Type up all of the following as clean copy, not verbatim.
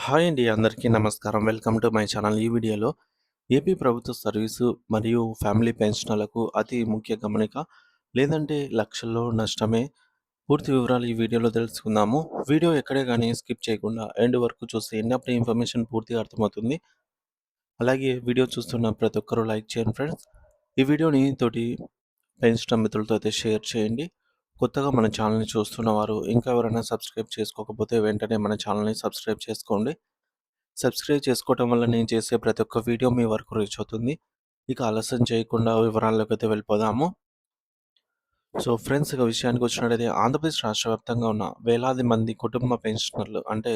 Hi అండి. అందరికీ నమస్కారం. Welcome to my channel. ఈ వీడియోలో ఏపీ ప్రభుత్వ సర్వీసు మరియు ఫ్యామిలీ పెన్షనర్లకు అతి ముఖ్య గమనిక, లేదంటే లక్షల్లో నష్టమే. పూర్తి వివరాలు ఈ వీడియోలో తెలుసుకుందాము. వీడియో ఎక్కడే గానీ స్కిప్ చేయకుండా ఎండ్ వరకు చూస్తే అప్పుడే ఇన్ఫర్మేషన్ పూర్తిగా అర్థమవుతుంది. అలాగే వీడియో చూస్తున్న ప్రతి ఒక్కరూ లైక్ చేయండి ఫ్రెండ్స్. ఈ వీడియోని తోటి పెన్షనర్ మిత్రులతో అయితే షేర్ చేయండి. కొత్తగా మన ఛానల్‌ని చూస్తున్న వారు ఇంకా ఎవరైనా సబ్స్క్రైబ్ చేసుకోకపోతే వెంటనే మన ఛానల్‌ని సబ్స్క్రైబ్ చేసుకోండి. సబ్స్క్రైబ్ చేసుకోవటం వల్ల నేను చేసే ప్రతి ఒక్క వీడియో మీ వరకు రీచ్ అవుతుంది. ఇక ఆలస్యం చేయకుండా వివరాల్లోకైతే వెళ్ళిపోదాము. సో ఫ్రెండ్స్, ఇక విషయానికి వచ్చినట్టయితే ఆంధ్రప్రదేశ్ రాష్ట్ర వ్యాప్తంగా ఉన్న వేలాది మంది కుటుంబ పెన్షనర్లు అంటే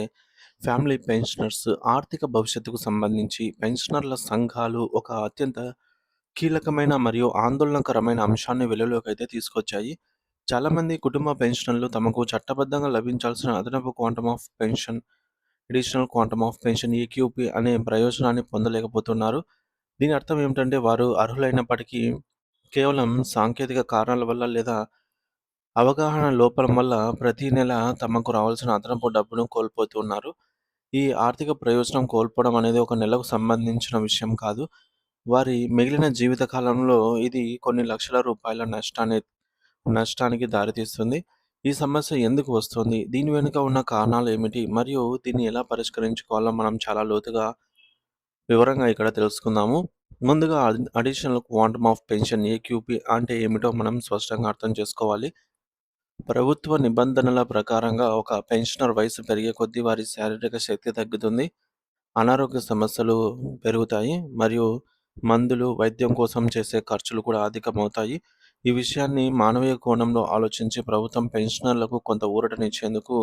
ఫ్యామిలీ పెన్షనర్స్ ఆర్థిక భవిష్యత్తుకు సంబంధించి పెన్షనర్ల సంఘాలు ఒక అత్యంత కీలకమైన మరియు ఆందోళనకరమైన అంశాన్ని వెలుగులోకి అయితే తీసుకొచ్చాయి. చాలామంది కుటుంబ పెన్షనర్లు తమకు చట్టబద్ధంగా లభించాల్సిన అదనపు quantum of pension, additional quantum of pension EQP అనే ప్రయోజనాన్ని పొందలేకపోతున్నారు. దీని అర్థం ఏమిటంటే వారు అర్హులైనప్పటికీ కేవలం సాంకేతిక కారణాల వల్ల లేదా అవగాహన లోపం వల్ల ప్రతి నెల తమకు రావాల్సిన అదనపు డబ్బును కోల్పోతున్నారు. ఈ ఆర్థిక ప్రయోజనం కోల్పోవడం అనేది ఒక నెలకు సంబంధించిన విషయం కాదు. వారి మిగిలిన జీవిత కాలంలో ఇది కొన్ని లక్షల రూపాయల నష్టానికి దారితీస్తుంది. ఈ సమస్య ఎందుకు వస్తుంది? దీని వెనుక ఉన్న కారణాలు ఏమిటి? మరియు దీన్ని ఎలా పరిష్కరించుకోవాలో మనం చాలా లోతుగా వివరంగా ఇక్కడ తెలుసుకుందాము. ముందుగా additional quantum of pension AQP అంటే ఏమిటో మనం స్పష్టంగా అర్థం చేసుకోవాలి. ప్రభుత్వ నిబంధనల ప్రకారంగా ఒక పెన్షనర్ వయసు పెరిగే కొద్దీ వారి శారీరక శక్తి తగ్గుతుంది. అనారోగ్య సమస్యలు పెరుగుతాయి మరియు మందులు, వైద్యం కోసం చేసే ఖర్చులు కూడా అధికమవుతాయి. ఈ విషయాన్ని మానవీయ కోణంలో ఆలోచించి ప్రభుత్వం పెన్షనర్లకు కొంత ఊరటనిచ్చేందుకు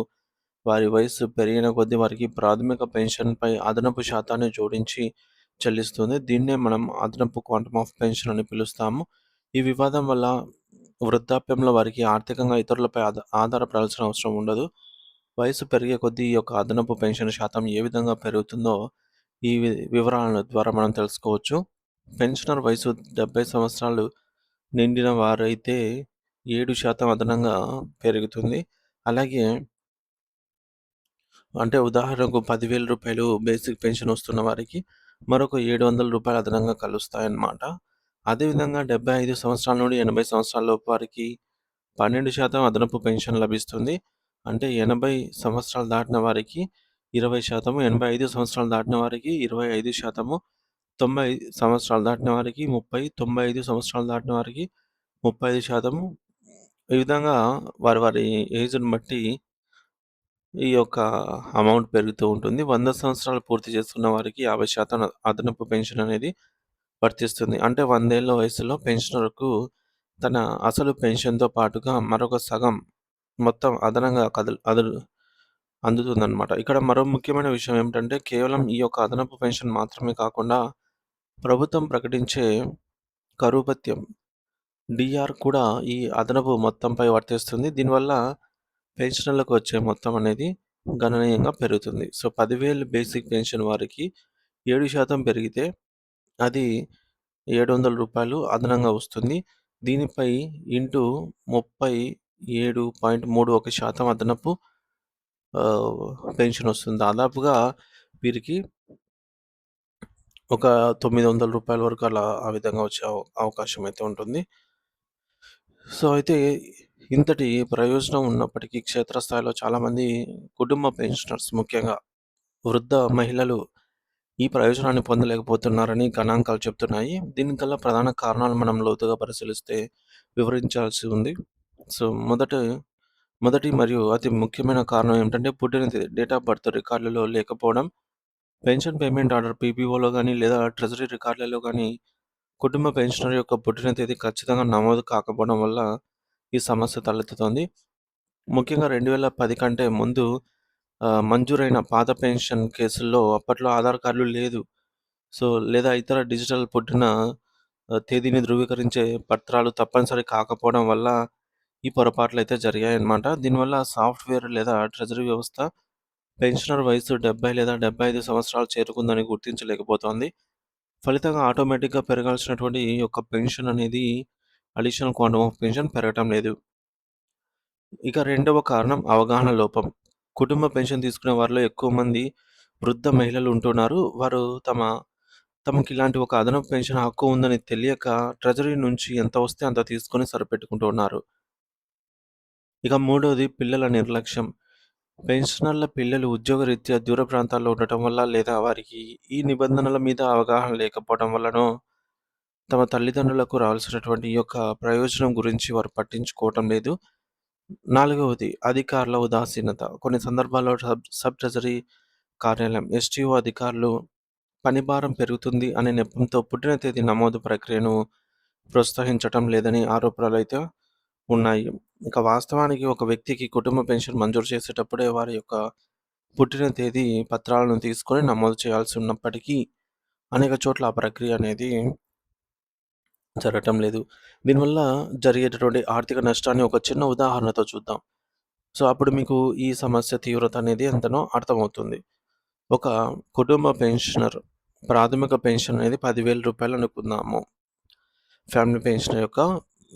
వారి వయస్సు పెరిగిన కొద్దీ వారికి ప్రాథమిక పెన్షన్‌పై అదనపు శాతాన్ని జోడించి చెల్లిస్తుంది. దీన్నే మనం అదనపు క్వాంటమ్ ఆఫ్ పెన్షన్ అని పిలుస్తాము. ఈ వివాదం వల్ల వృద్ధాప్యంలో వారికి ఆర్థికంగా ఇతరులపై ఆధారపడాల్సిన అవసరం ఉండదు. వయసు పెరిగే కొద్దీ ఈ యొక్క అదనపు పెన్షన్ శాతం ఏ విధంగా పెరుగుతుందో ఈ వివరాల ద్వారా మనం తెలుసుకోవచ్చు. పెన్షనర్ వయసు 70 సంవత్సరాలు నిండిన వారైతే 7% అదనంగా పెరుగుతుంది. అలాగే అంటే ఉదాహరణకు రూ. 10,000 బేసిక్ పెన్షన్ వస్తున్న వారికి మరొక రూ. 700 అదనంగా కలుస్తాయన్నమాట. అదేవిధంగా 75 సంవత్సరాల నుండి 80 సంవత్సరాల లోపు వారికి 12% అదనపు పెన్షన్ లభిస్తుంది. అంటే 80 సంవత్సరాలు దాటిన వారికి 20%, 85 సంవత్సరాలు దాటిన వారికి 25%, 90 సంవత్సరాలు దాటిన వారికి 30, 95 సంవత్సరాలు దాటిన వారికి 35%. ఈ విధంగా వారి వారి ఏజ్‌ని బట్టి ఈ యొక్క అమౌంట్ పెరుగుతూ ఉంటుంది. 100 సంవత్సరాలు పూర్తి చేసుకున్న వారికి 50% అదనపు పెన్షన్ అనేది వర్తిస్తుంది. అంటే 100 ఏళ్ల వయసులో పెన్షనర్‌కు తన అసలు పెన్షన్‌తో పాటుగా మరొక సగం మొత్తం అదనంగా అందుతుందన్నమాట. ఇక్కడ మరో ముఖ్యమైన విషయం ఏమిటంటే కేవలం ఈ యొక్క అదనపు పెన్షన్ మాత్రమే కాకుండా ప్రభుత్వం ప్రకటించే కరువు భత్యం డీఆర్ కూడా ఈ అదనపు మొత్తంపై వర్తిస్తుంది. దీనివల్ల పెన్షనర్లకు వచ్చే మొత్తం అనేది గణనీయంగా పెరుగుతుంది. సో 10,000 బేసిక్ పెన్షన్ వారికి 7% పెరిగితే అది రూ. 700 అదనంగా వస్తుంది. దీనిపై ఇంటూ 37.31% అదనపు పెన్షన్ వస్తుంది. దాదాపుగా వీరికి ఒక రూ. 900 వరకు అలా ఆ విధంగా వచ్చే అవకాశం అయితే ఉంటుంది. సో అయితే ఇంతటి ప్రయోజనం ఉన్నప్పటికీ క్షేత్రస్థాయిలో చాలామంది కుటుంబ పెన్షనర్స్ ముఖ్యంగా వృద్ధ మహిళలు ఈ ప్రయోజనాన్ని పొందలేకపోతున్నారని గణాంకాలు చెప్తున్నాయి. దీనికి గల ప్రధాన కారణాలు మనం లోతుగా పరిశీలిస్తే వివరించాల్సి ఉంది. సో మొదటి మరియు అతి ముఖ్యమైన కారణం ఏమిటంటే పుట్టిన తేదీ, డేట్ ఆఫ్ బర్త్ రికార్డులలో లేకపోవడం. పెన్షన్ పేమెంట్ ఆర్డర్ పీపీఓలో గానీ లేదా ట్రెజరీ రికార్డులలో గానీ కుటుంబ పెన్షనర్ యొక్క పుట్టిన తేదీ ఖచ్చితంగా నమోదు కాకపోవడం వల్ల ఈ సమస్య తలెత్తుతోంది. ముఖ్యంగా 2010 కంటే ముందు మంజూరైన పాత పెన్షన్ కేసుల్లో అప్పట్లో ఆధార్ కార్డులు లేదు. సో లేదా ఇతర డిజిటల్ పుట్టిన తేదీని ధృవీకరించే పత్రాలు తప్పనిసరి కాకపోవడం వల్ల ఈ పొరపాట్లయితే జరిగాయన్నమాట. దీనివల్ల సాఫ్ట్‌వేర్ లేదా ట్రెజరీ వ్యవస్థ పెన్షనర్ వయసు 70 లేదా 75 సంవత్సరాలు చేరుకుందని గుర్తించలేకపోతోంది. ఫలితంగా ఆటోమేటిక్‌గా పెరగాల్సినటువంటి ఈ యొక్క పెన్షన్ అనేది అడిషనల్ క్వాంటమ్ ఆఫ్ పెన్షన్ పెరగటం లేదు. ఇక రెండవ కారణం అవగాహన లోపం. కుటుంబ పెన్షన్ తీసుకునే వారిలో ఎక్కువ మంది వృద్ధ మహిళలు ఉంటున్నారు. వారు తమకిలాంటి ఒక అదనపు పెన్షన్ హక్కు ఉందని తెలియక ట్రెజరీ నుంచి ఎంత వస్తే అంత తీసుకొని సరిపెట్టుకుంటూ ఉన్నారు. ఇక మూడోది పిల్లల నిర్లక్ష్యం. పెన్షనర్ల పిల్లలు ఉద్యోగరీత్యా దూర ప్రాంతాల్లో ఉండటం వల్ల లేదా వారికి ఈ నిబంధనల మీద అవగాహన లేకపోవడం వల్లనో, తమ తల్లిదండ్రులకు రావాల్సినటువంటి ఈ యొక్క ప్రయోజనం గురించి వారు పట్టించుకోవటం లేదు. నాలుగవది అధికారుల ఉదాసీనత. కొన్ని సందర్భాల్లో సబ్ ట్రెజరీ కార్యాలయం ఎస్టీఓ అధికారులు పనిభారం పెరుగుతుంది అనే నెపంతో పుట్టిన తేదీ నమోదు ప్రక్రియను ప్రోత్సహించటం లేదని ఆరోపణలైతే ఉన్నాయి. ఇక వాస్తవానికి ఒక వ్యక్తికి కుటుంబ పెన్షన్ మంజూరు చేసేటప్పుడే వారి యొక్క పుట్టిన తేదీ పత్రాలను తీసుకొని నమోదు చేయాల్సి ఉన్నప్పటికీ అనేక చోట్ల ఆ ప్రక్రియ అనేది జరగటం లేదు. దీనివల్ల జరిగేటటువంటి ఆర్థిక నష్టాన్ని ఒక చిన్న ఉదాహరణతో చూద్దాం. సో, అప్పుడు మీకు ఈ సమస్య తీవ్రత అనేది ఎంతనో అర్థమవుతుంది. ఒక కుటుంబ పెన్షనర్ ప్రాథమిక పెన్షన్ అనేది రూ. 10,000 అనుకుందాము. ఫ్యామిలీ పెన్షన్ యొక్క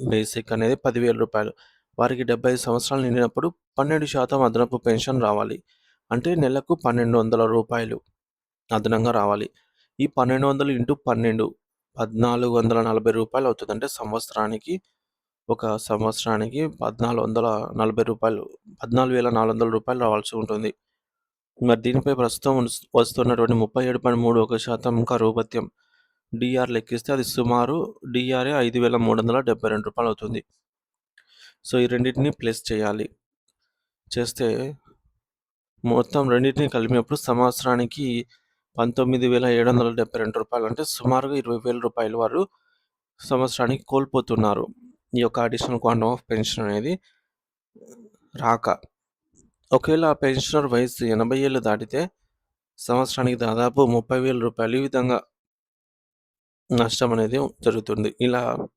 బేసిక్ అనేది రూ. 10,000. వారికి 75 సంవత్సరాలు నిండినప్పుడు 12% అదనపు పెన్షన్ రావాలి. అంటే నెలకు రూ. 1,200 అదనంగా రావాలి. ఈ 1,200 ఇంటూ 12 రూ. 1,440 అవుతుంది. అంటే ఒక సంవత్సరానికి రూ. 1,440 రూ. 14,400 రావాల్సి ఉంటుంది. మరి దీనిపై ప్రస్తుతం వస్తున్నటువంటి 37.31% కరువు భత్యం డీఆర్ లెక్కిస్తే అది సుమారు డీఆర్ఏ రూ. 5,372 అవుతుంది. సో, ఈ రెండిటిని ప్లస్ చేయాలి. చేస్తే మొత్తం రెండిటిని కలిపినప్పుడు సంవత్సరానికి రూ. 19,772 అంటే సుమారుగా రూ. 20,000 వారు సంవత్సరానికి కోల్పోతున్నారు. ఈ యొక్క అడిషనల్ క్వాంటమ్ ఆఫ్ పెన్షన్ అనేది రాక. ఒకవేళ ఆ పెన్షనర్ వయస్సు 80 ఏళ్ళు దాటితే సంవత్సరానికి దాదాపు రూ. 30,000 ఈ విధంగా నష్టం అనేది జరుగుతుంది. ఇలా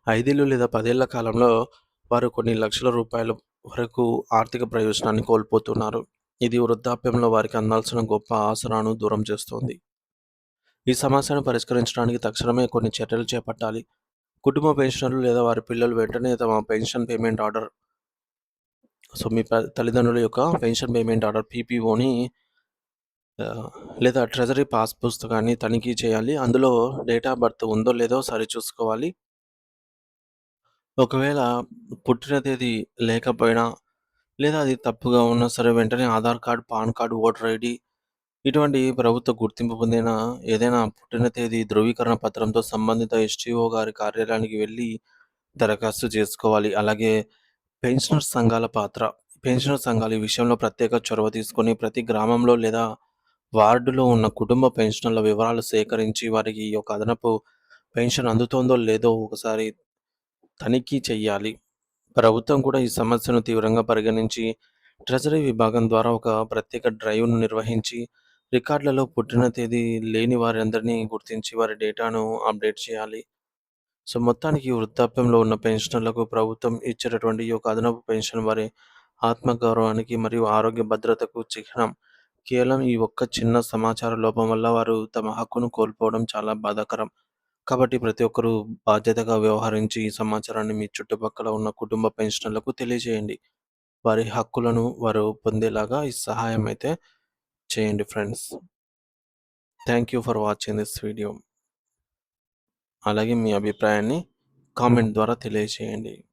5 ఏళ్ళు లేదా 10 ఏళ్ల కాలంలో వారు కొన్ని లక్షల రూపాయల వరకు ఆర్థిక ప్రయోజనాన్ని కోల్పోతున్నారు. ఇది వృద్ధాప్యంలో వారికి అందాల్సిన గొప్ప ఆసరాను దూరం చేస్తోంది. ఈ సమస్యను పరిష్కరించడానికి తక్షణమే కొన్ని చర్యలు చేపట్టాలి. కుటుంబ పెన్షనర్లు లేదా వారి పిల్లలు వెంటనే తమ పెన్షన్ పేమెంట్ ఆర్డర్ మీ తల్లిదండ్రుల యొక్క పెన్షన్ పేమెంట్ ఆర్డర్ పీపీఓని లేదా ట్రెజరీ పాస్ పుస్తకాన్ని తనిఖీ చేయాలి. అందులో డేట్ ఆఫ్ బర్త్ ఉందో లేదో సరిచూసుకోవాలి. ఒకవేళ పుట్టిన తేదీ లేకపోయినా లేదా అది తప్పుగా ఉన్నా సరే వెంటనే Aadhaar card, pan card, voter ID ఇటువంటి ప్రభుత్వ గుర్తింపు పొందిన ఏదైనా పుట్టిన తేదీ ధృవీకరణ పత్రంతో సంబంధిత ఎస్టీఓ గారి కార్యాలయానికి వెళ్ళి దరఖాస్తు చేసుకోవాలి. అలాగే పెన్షనర్ సంఘాల పాత్ర. పెన్షనర్ సంఘాలు ఈ విషయంలో ప్రత్యేక చొరవ తీసుకొని ప్రతి గ్రామంలో లేదా వార్డులో ఉన్న కుటుంబ పెన్షనర్ల వివరాలు సేకరించి వారికి ఈ యొక్క అదనపు పెన్షన్ అందుతోందో లేదో ఒకసారి తనిఖీ చెయ్యాలి. ప్రభుత్వం కూడా ఈ సమస్యను తీవ్రంగా పరిగణించి ట్రెజరీ విభాగం ద్వారా ఒక ప్రత్యేక డ్రైవ్‌ను నిర్వహించి రికార్డులలో పుట్టిన తేదీ లేని వారందరినీ గుర్తించి వారి డేటాను అప్డేట్ చేయాలి. సో, మొత్తానికి వృద్ధాప్యంలో ఉన్న పెన్షనర్లకు ప్రభుత్వం ఇచ్చేటటువంటి ఈ యొక్క అదనపు పెన్షన్ వారి ఆత్మగౌరవానికి మరియు ఆరోగ్య భద్రతకు చిహ్నం. కేవలం ఈ ఒక్క చిన్న సమాచార లోపం వల్ల వారు తమ హక్కును కోల్పోవడం చాలా బాధాకరం. కాబట్టి ప్రతి ఒక్కరూ బాధ్యతగా వ్యవహరించి ఈ సమాచారాన్ని మీ చుట్టుపక్కల ఉన్న కుటుంబ పెన్షనర్లకు తెలియజేయండి. వారి హక్కులను వారు పొందేలాగా ఈ సహాయం అయితే చేయండి friends. Thank you for watching this video. అలాగే మీ అభిప్రాయాన్ని కామెంట్ ద్వారా తెలియజేయండి.